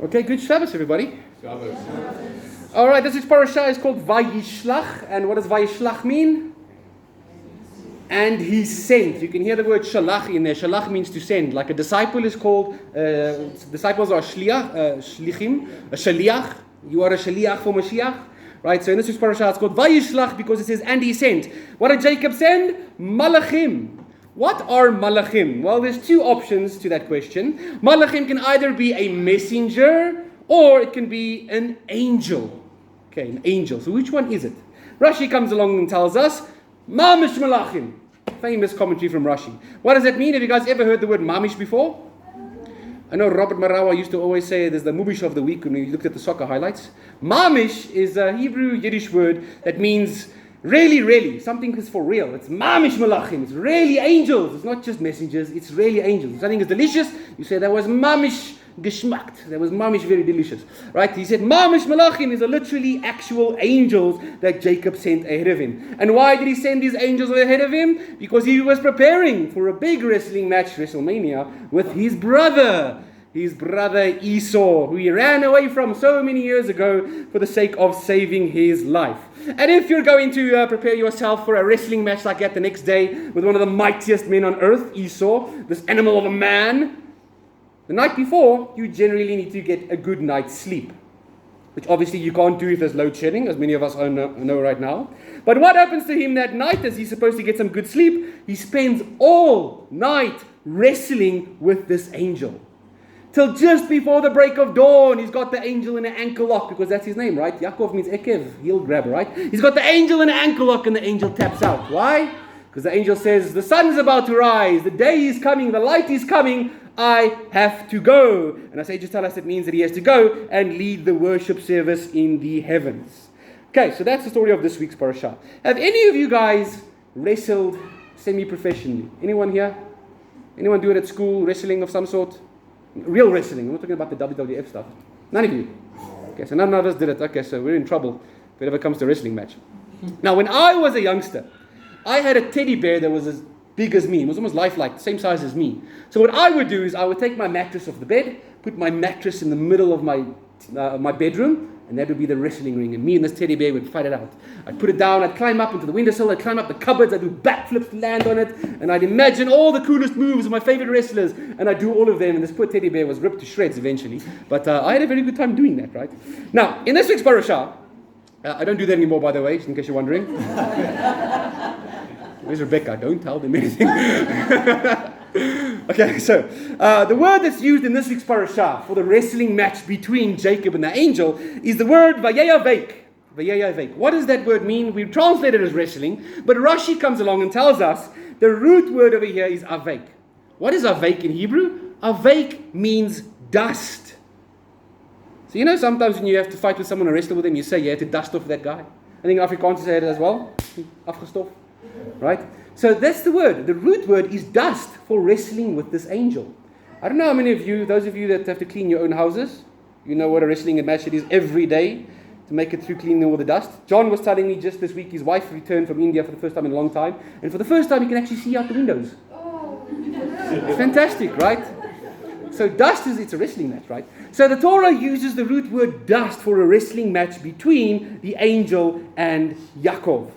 Okay, good Shabbos, everybody. Shabbos. All right, this week's parasha is called Vayishlach. And what does Vayishlach mean? And he sent. You can hear the word shalach in there. Shalach means to send. Like a disciple is called, disciples are shlichim, a shaliach. You are a shaliach for Mashiach. Right, so in this week's parasha it's called Vayishlach because it says, and he sent. What did Jacob send? Malachim. What are malachim? Well, there's two options to that question. Malachim can either be a messenger or it can be an angel. Okay, an angel. So which one is it? Rashi comes along and tells us, Mamish malachim. Famous commentary from Rashi. What does that mean? Have you guys ever heard the word mamish before? I know Robert Marawa used to always say there's the mubish of the week when we looked at the soccer highlights. Mamish is a Hebrew Yiddish word that means really, really. Something is for real. It's mamish malachim. It's really angels. It's not just messengers. It's really angels. If something is delicious, you say that was mamish geschmackt. That was mamish very delicious. Right? He said mamish malachim is literally actual angels that Jacob sent ahead of him. And why did he send these angels ahead of him? Because he was preparing for a big wrestling match, WrestleMania, with his brother. His brother Esau, who he ran away from so many years ago for the sake of saving his life. And if you're going to prepare yourself for a wrestling match like that the next day with one of the mightiest men on earth, Esau, this animal of a man, the night before, you generally need to get a good night's sleep, which obviously you can't do if there's load shedding, as many of us know right now. But what happens to him that night as he's supposed to get some good sleep? He spends all night wrestling with this angel. Till just before the break of dawn, he's got the angel in an ankle lock, because that's his name, right? Yaakov means Ekev, heel grabber, right? He's got the angel in an ankle lock and the angel taps out. Why? Because the angel says, the sun is about to rise, the day is coming, the light is coming, I have to go. And as sages tell us, it means that he has to go and lead the worship service in the heavens. Okay, so that's the story of this week's parasha. Have any of you guys wrestled semi-professionally? Anyone here? Anyone do it at school, wrestling of some sort? Real wrestling. I'm not talking about the WWF stuff. None of you. Okay, so none of us did it. Okay, so we're in trouble if it ever comes to a wrestling match. Now, when I was a youngster, I had a teddy bear that was as big as me. It was almost lifelike, the same size as me. So what I would do is I would take my mattress off the bed, put my mattress in the middle of my bedroom, and that would be the wrestling ring. And me and this teddy bear would fight it out. I'd put it down, I'd climb up into the windowsill, I'd climb up the cupboards, I'd do backflips to land on it, and I'd imagine all the coolest moves of my favorite wrestlers, and I'd do all of them, and this poor teddy bear was ripped to shreds eventually. But I had a very good time doing that, right? Now, in this week's parasha, I don't do that anymore, by the way, just in case you're wondering. Where's Rebecca? Don't tell them anything. Okay, so the word that's used in this week's parasha for the wrestling match between Jacob and the angel is the word Vayishlach. Vayishlach. What does that word mean? We translate it as wrestling, but Rashi comes along and tells us the root word over here is avek. What is avek in Hebrew? Avek means dust. So you know sometimes when you have to fight with someone or wrestle with them, you say you have to dust off that guy. I think Afrikaans say it as well. Afgestof. Right? So that's the word. The root word is dust for wrestling with this angel. I don't know how many of you, those of you that have to clean your own houses, you know what a wrestling match it is every day to make it through cleaning all the dust. John was telling me just this week his wife returned from India for the first time in a long time, and for the first time he can actually see out the windows. It's fantastic, right? So dust it's a wrestling match, right? So the Torah uses the root word dust for a wrestling match between the angel and Yaakov.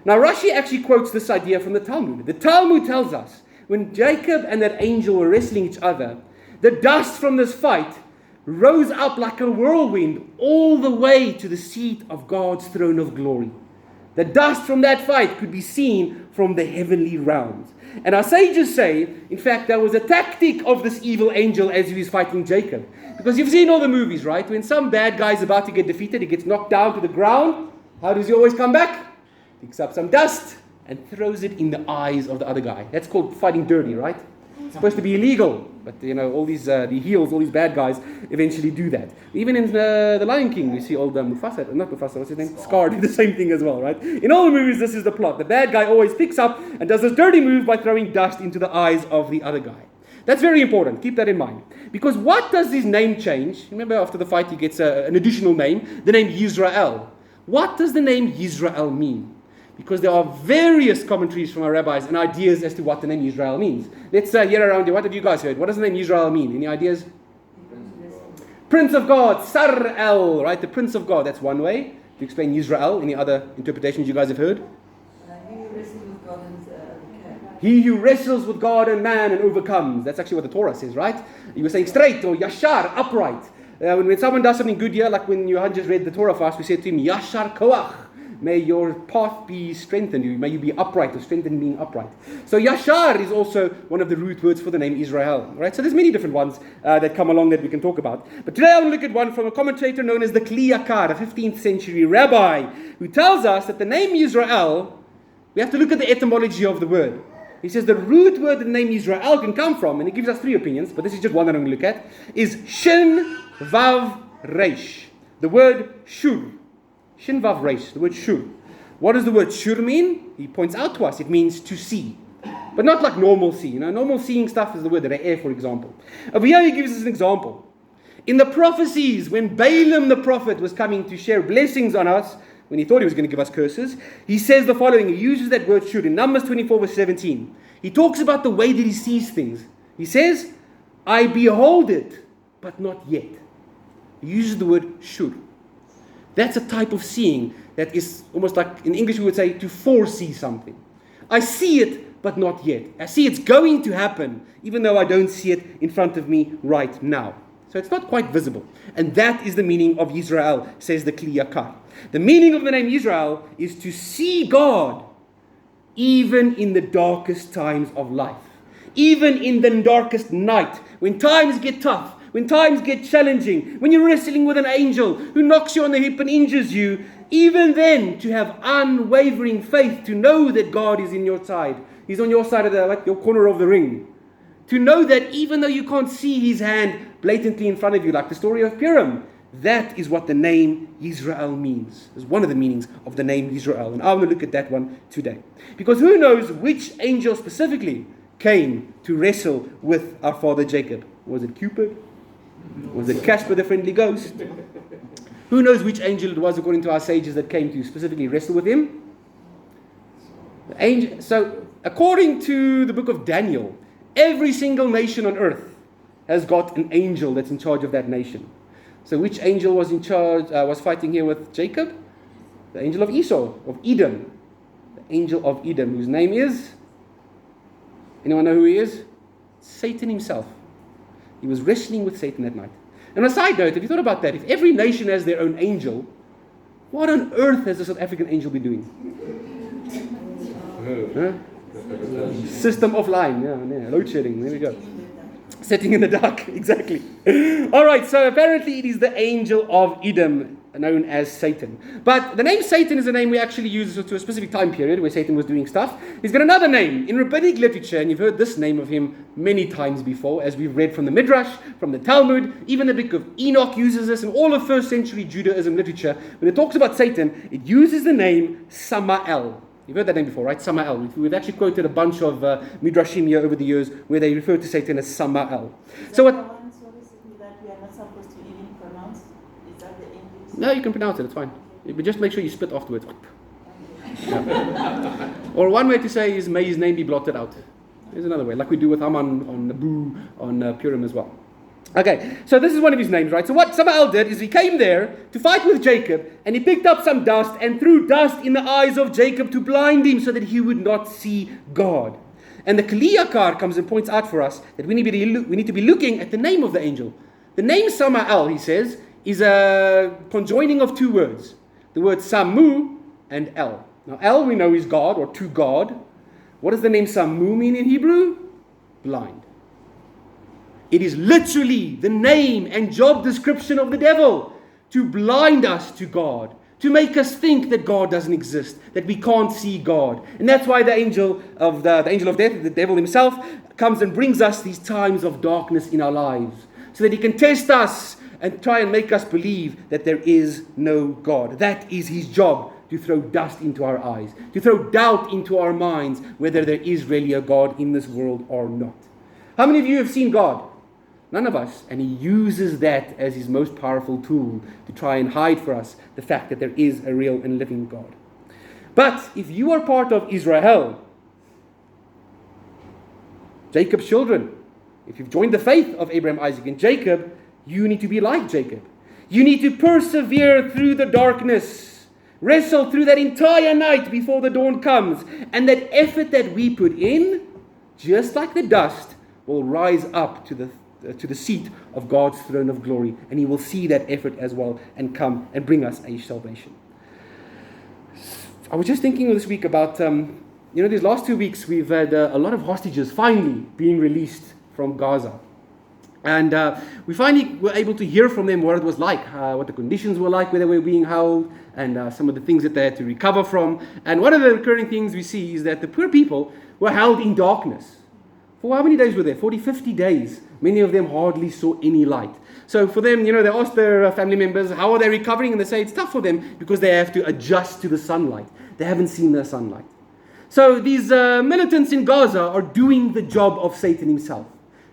Now, Rashi actually quotes this idea from the Talmud. The Talmud tells us, when Jacob and that angel were wrestling each other, the dust from this fight rose up like a whirlwind all the way to the seat of God's throne of glory. The dust from that fight could be seen from the heavenly realms. And our sages say, in fact, that was a tactic of this evil angel as he was fighting Jacob. Because you've seen all the movies, right? When some bad guy is about to get defeated, he gets knocked down to the ground. How does he always come back? Picks up some dust and throws it in the eyes of the other guy. That's called fighting dirty, right? It's supposed to be illegal. But, you know, all these the heels, all these bad guys eventually do that. Even in the Lion King, you see old Mufasa, not Mufasa, what's his name? Scar did the same thing as well, right? In all the movies, this is the plot. The bad guy always picks up and does this dirty move by throwing dust into the eyes of the other guy. That's very important. Keep that in mind. Because what does his name change? Remember, after the fight, he gets an additional name, the name Yisrael. What does the name Yisrael mean? Because there are various commentaries from our rabbis and ideas as to what the name Israel means. Let's hear around here. What have you guys heard? What does the name Israel mean? Any ideas? Prince of God, Sar-El, right? The Prince of God. That's one way to explain Yisrael. Any other interpretations you guys have heard? He who wrestles with God and man and overcomes. That's actually what the Torah says, right? You were saying straight or yashar, upright. When someone does something good here, like when Johan just read the Torah for us, we said to him, yashar koach. May your path be strengthened. May you be upright or strengthened in being upright. So yashar is also one of the root words for the name Israel. Right? So there's many different ones that come along that we can talk about. But today I want to look at one from a commentator known as the Kli Yakar, a 15th century rabbi, who tells us that the name Israel, we have to look at the etymology of the word. He says the root word that the name Israel can come from, and he gives us three opinions, but this is just one that I'm going to look at, is Shin Vav Reish. The word Shur. Shin Vav Reish, the word Shur. What does the word Shur mean? He points out to us, it means to see. But not like normal see. Normal seeing stuff is the word Re'eh, for example. Over here he gives us an example. In the prophecies, when Balaam the prophet was coming to share blessings on us, when he thought he was going to give us curses, he says the following. He uses that word Shur in Numbers 24 verse 17. He talks about the way that he sees things. He says, I behold it, but not yet. He uses the word Shur. That's a type of seeing that is almost like, in English we would say, to foresee something. I see it, but not yet. I see it's going to happen, even though I don't see it in front of me right now. So it's not quite visible. And that is the meaning of Israel, says the Kli Yakar. The meaning of the name Israel is to see God even in the darkest times of life. Even in the darkest night, when times get tough, when times get challenging, when you're wrestling with an angel who knocks you on the hip and injures you, even then to have unwavering faith, to know that God is in your side. He's on your side of your corner of the ring. To know that even though you can't see his hand blatantly in front of you, like the story of Purim, that is what the name Israel means. It's one of the meanings of the name Israel. And I want to look at that one today. Because who knows which angel specifically came to wrestle with our father Jacob? Was it Cupid? Was it Casper the friendly ghost? Who knows which angel it was, according to our sages, that came to specifically wrestle with him? The angel. So, according to the book of Daniel, every single nation on earth has got an angel that's in charge of that nation. So which angel was in charge, was fighting here with Jacob? The angel of Esau, of Edom. The angel of Edom, whose name is? Anyone know who he is? Satan himself. He was wrestling with Satan that night. And on a side note, if you thought about that, if every nation has their own angel, what on earth has the South African angel been doing? System offline, yeah, load shedding, there we go. Sitting in the dark, exactly. Alright, so apparently it is the angel of Edom, known as Satan. But the name Satan is a name we actually use to a specific time period where Satan was doing stuff. He's got another name in rabbinic literature, and you've heard this name of him many times before, as we've read from the Midrash, from the Talmud, even the book of Enoch uses this, and all of first century Judaism literature. When it talks about Satan, it uses the name Samael. You've heard that name before, right? Samael. We've actually quoted a bunch of Midrashim here over the years where they refer to Satan as Samael. So what? That we are not supposed to even pronounce? Is that the English? No, you can pronounce it. It's fine. But just make sure you spit afterwards. Yeah. Or one way to say is, may his name be blotted out. There's another way, like we do with Haman on Nabu, on Purim as well. Okay, so this is one of his names, right? So what Samael did is he came there to fight with Jacob, and he picked up some dust and threw dust in the eyes of Jacob to blind him so that he would not see God. And the Kli Yakar comes and points out for us that we need to be looking at the name of the angel. The name Samael, he says, is a conjoining of two words. The word Samu and El. Now El we know is God, or to God. What does the name Samu mean in Hebrew? Blind. It is literally the name and job description of the devil, to blind us to God, to make us think that God doesn't exist, that we can't see God. And that's why the angel of the angel of death, the devil himself, comes and brings us these times of darkness in our lives, so that he can test us and try and make us believe that there is no God. That is his job, to throw dust into our eyes, to throw doubt into our minds whether there is really a God in this world or not. How many of you have seen God? None of us. And he uses that as his most powerful tool to try and hide for us the fact that there is a real and living God. But if you are part of Israel, Jacob's children, if you've joined the faith of Abraham, Isaac, and Jacob, You need to be like Jacob. You need to persevere through the darkness. Wrestle through that entire night before the dawn comes. And that effort that we put in, just like the dust, will rise up to the seat of God's throne of glory. And He will see that effort as well and come and bring us a salvation. I was just thinking this week about, these last 2 weeks we've had a lot of hostages finally being released from Gaza. And we finally were able to hear from them what it was like, what the conditions were like where they were being held, and some of the things that they had to recover from. And one of the recurring things we see is that the poor people were held in darkness. For how many days were there? 40, 50 days. Many of them hardly saw any light. So for them, they asked their family members, how are they recovering? And they say it's tough for them because they have to adjust to the sunlight. They haven't seen the sunlight. So these militants in Gaza are doing the job of Satan himself,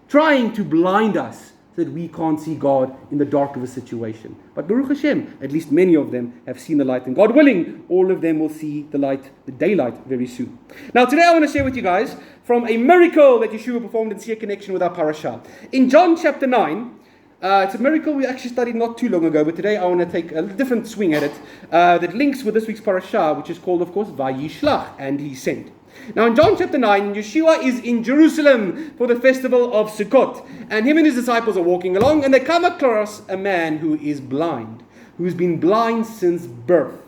trying to blind us so that we can't see God in the dark of a situation. But Baruch Hashem, at least many of them have seen the light. And God willing, all of them will see the light, the daylight, very soon. Now today I want to share with you guys from a miracle that Yeshua performed and see a connection with our parasha. In John chapter 9, it's a miracle we actually studied not too long ago, but today I want to take a different swing at it that links with this week's parasha, which is called, of course, Vayishlach, and He sent. Now in John chapter 9, Yeshua is in Jerusalem for the festival of Sukkot. And him and his disciples are walking along, and they come across a man who is blind, who's been blind since birth.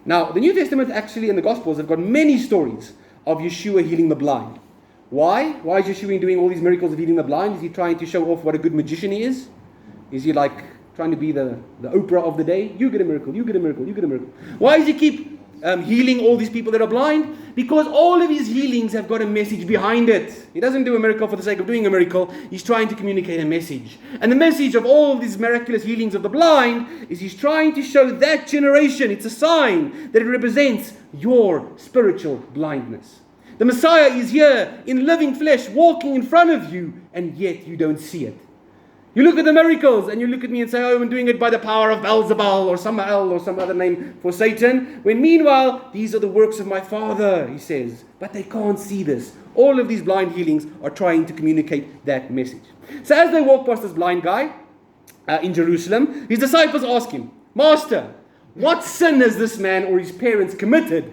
Now, the New Testament actually and the Gospels have got many stories of Yeshua healing the blind. Why? Why is Yeshua doing all these miracles of healing the blind? Is He trying to show off what a good magician he is? Is He like trying to be the Oprah of the day? You get a miracle, you get a miracle, you get a miracle. Why does He keep healing all these people that are blind? Because all of His healings have got a message behind it. He doesn't do a miracle for the sake of doing a miracle. He's trying to communicate a message. And the message of all these miraculous healings of the blind is He's trying to show that generation, it's a sign that it represents your spiritual blindness. The Messiah is here in living flesh, walking in front of you, and yet you don't see it. You look at the miracles and you look at me and say, oh, I'm doing it by the power of Beelzebul or Samael or some other name for Satan. When meanwhile, these are the works of my Father, He says. But they can't see this. All of these blind healings are trying to communicate that message. So as they walk past this blind guy in Jerusalem, His disciples ask Him, Master, what sin has this man or his parents committed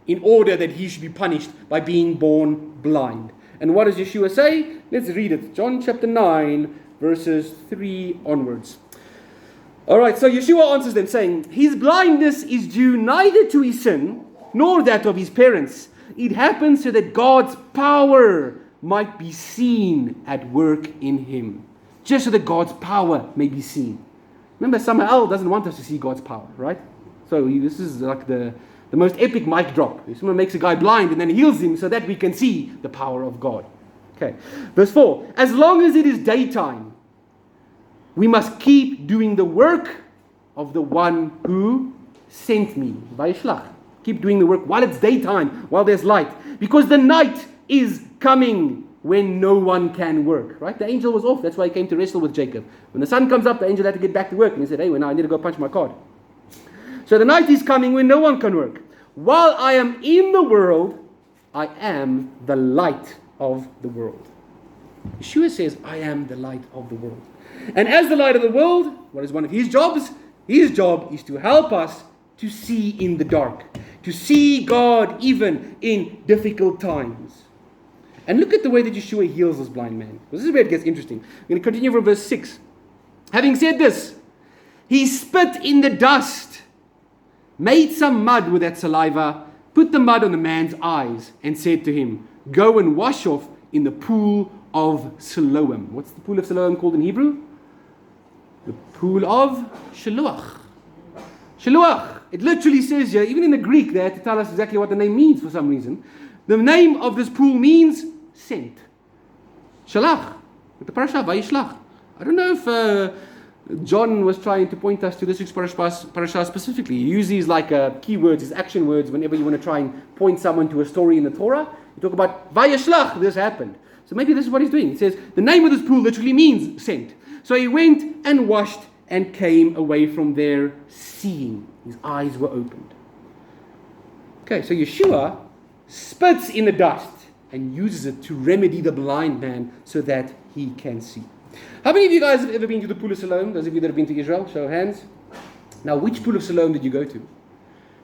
in order that he should be punished by being born blind? And what does Yeshua say? Let's read it. John chapter 9. Verses 3 onwards. Alright, so Yeshua answers them saying, His blindness is due neither to his sin, nor that of his parents. It happens so that God's power might be seen at work in him. Just so that God's power may be seen. Remember, Samael doesn't want us to see God's power, right? So this is like the most epic mic drop. Someone makes a guy blind and then heals him so that we can see the power of God. Okay, verse 4. As long as it is daytime, we must keep doing the work of the one who sent me. Vayishlach. Keep doing the work while it's daytime, while there's light. Because the night is coming when no one can work. Right? The angel was off. That's why he came to wrestle with Jacob. When the sun comes up, the angel had to get back to work. And he said, hey, well, now I need to go punch my card. So the night is coming when no one can work. While I am in the world, I am the light of the world. Yeshua says, I am the light of the world. And as the light of the world, what is one of His jobs? His job is to help us to see in the dark, to see God even in difficult times. And look at the way that Yeshua heals this blind man. This is where it gets interesting. I'm going to continue from verse 6. Having said this, He spit in the dust, made some mud with that saliva, put the mud on the man's eyes, and said to him, Go and wash off in the pool of Siloam. What's the pool of Siloam called in Hebrew? The pool of Shiluach. Shiluach. It literally says here, even in the Greek, they had to tell us exactly what the name means for some reason. The name of this pool means sent. Shalach. The parasha, Vayishlach. I don't know if John was trying to point us to this week's parasha specifically. He uses these like keywords, these action words, whenever you want to try and point someone to a story in the Torah. You talk about Vayishlach, this happened. So maybe this is what he's doing. He says, the name of this pool literally means sent. So he went and washed and came away from there seeing. His eyes were opened. Okay, so Yeshua spits in the dust and uses it to remedy the blind man so that he can see. How many of you guys have ever been to the Pool of Siloam? Those of you that have been to Israel, show of hands. Now, which Pool of Siloam did you go to?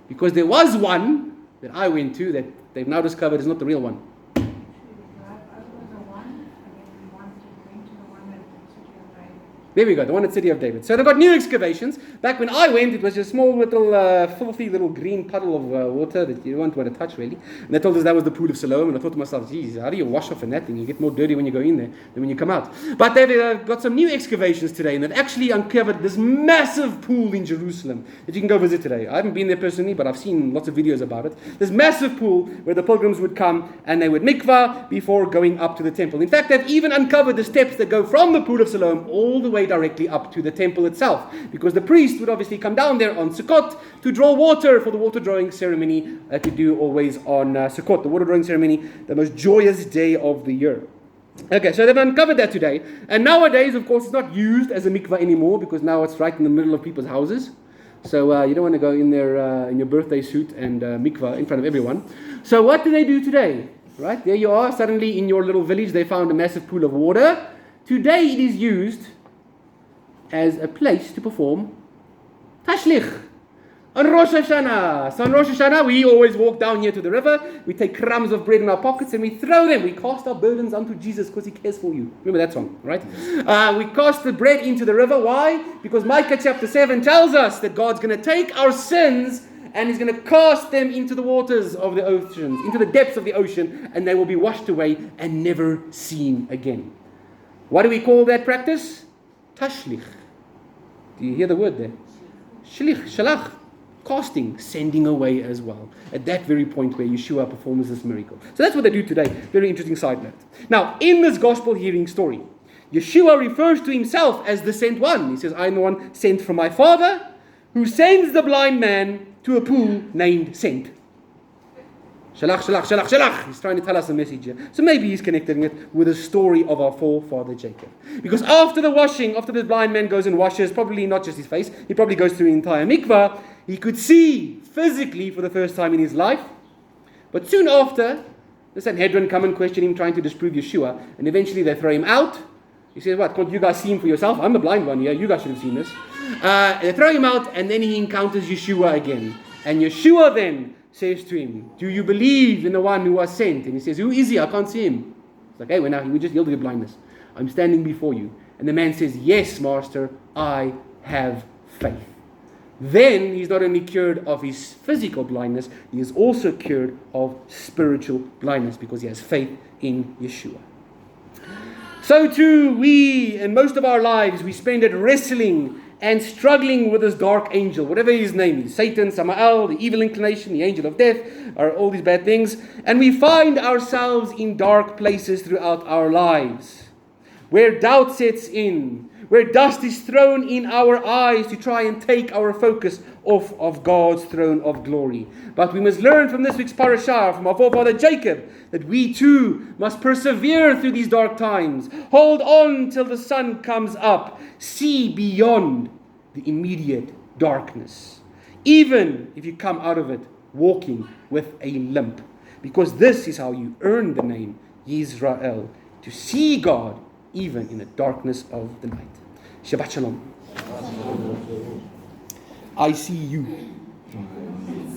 Because there was one that I went to that they've now discovered is not the real one. There we go, the one at City of David. So they've got new excavations. Back when I went, it was a small little, filthy little green puddle of water that you don't want to touch really. And they told us that was the Pool of Siloam. And I thought to myself, geez, how do you wash off in that thing? You get more dirty when you go in there than when you come out. But they've got some new excavations today. And they've actually uncovered this massive pool in Jerusalem that you can go visit today. I haven't been there personally, but I've seen lots of videos about it. This massive pool where the pilgrims would come and they would mikvah before going up to the temple. In fact, they've even uncovered the steps that go from the Pool of Siloam all the way directly up to the temple itself, because the priest would obviously come down there on Sukkot to draw water for the water drawing ceremony to do always on Sukkot, the water drawing ceremony, the most joyous day of the year. Okay, so they've uncovered that today, and nowadays, of course, it's not used as a mikvah anymore because now it's right in the middle of people's houses. So you don't want to go in there in your birthday suit and mikvah in front of everyone. So what do they do today? Right, there you are, suddenly in your little village they found a massive pool of water. Today it is used as a place to perform tashlich on Rosh Hashanah. So on Rosh Hashanah, we always walk down here to the river. We take crumbs of bread in our pockets and we throw them. We cast our burdens unto Jesus because He cares for you. Remember that song, right? We cast the bread into the river. Why? Because Micah chapter 7 tells us that God's going to take our sins and He's going to cast them into the waters of the oceans, into the depths of the ocean, and they will be washed away and never seen again. What do we call that practice? Tashlich. Do you hear the word there? Shlich, shalach, casting, sending away as well. At that very point where Yeshua performs this miracle. So that's what they do today. Very interesting side note. Now, in this gospel hearing story, Yeshua refers to Himself as the sent one. He says, I am the one sent from my Father, who sends the blind man to a pool named Sent. Shalach, shalach, shalach, shalach. He's trying to tell us a message here. So maybe he's connecting it with the story of our forefather Jacob. Because after the washing, after this blind man goes and washes, probably not just his face, he probably goes through the entire mikvah, he could see physically for the first time in his life. But soon after, the Sanhedrin come and question him, trying to disprove Yeshua, and eventually they throw him out. He says, what, can't you guys see him for yourself? I'm the blind one here, you guys should have seen this. They throw him out, and then he encounters Yeshua again. And Yeshua then says to him, do you believe in the one who was sent? And he says, who is he? I can't see him. It's like, hey, well, now we just healed your blindness. I'm standing before you. And the man says, yes, Master, I have faith. Then he's not only cured of his physical blindness, he is also cured of spiritual blindness because he has faith in Yeshua. So too, we, in most of our lives, we spend it wrestling and struggling with this dark angel, whatever his name is, Satan, Samael, the evil inclination, the angel of death, or all these bad things. And we find ourselves in dark places throughout our lives, where doubt sets in, where dust is thrown in our eyes to try and take our focus off of God's throne of glory. But we must learn from this week's parashah, from our forefather Jacob, that we too must persevere through these dark times. Hold on till the sun comes up. See beyond the immediate darkness. Even if you come out of it walking with a limp. Because this is how you earn the name Yisrael. To see God even in the darkness of the night. Shabbat Shalom. I see you.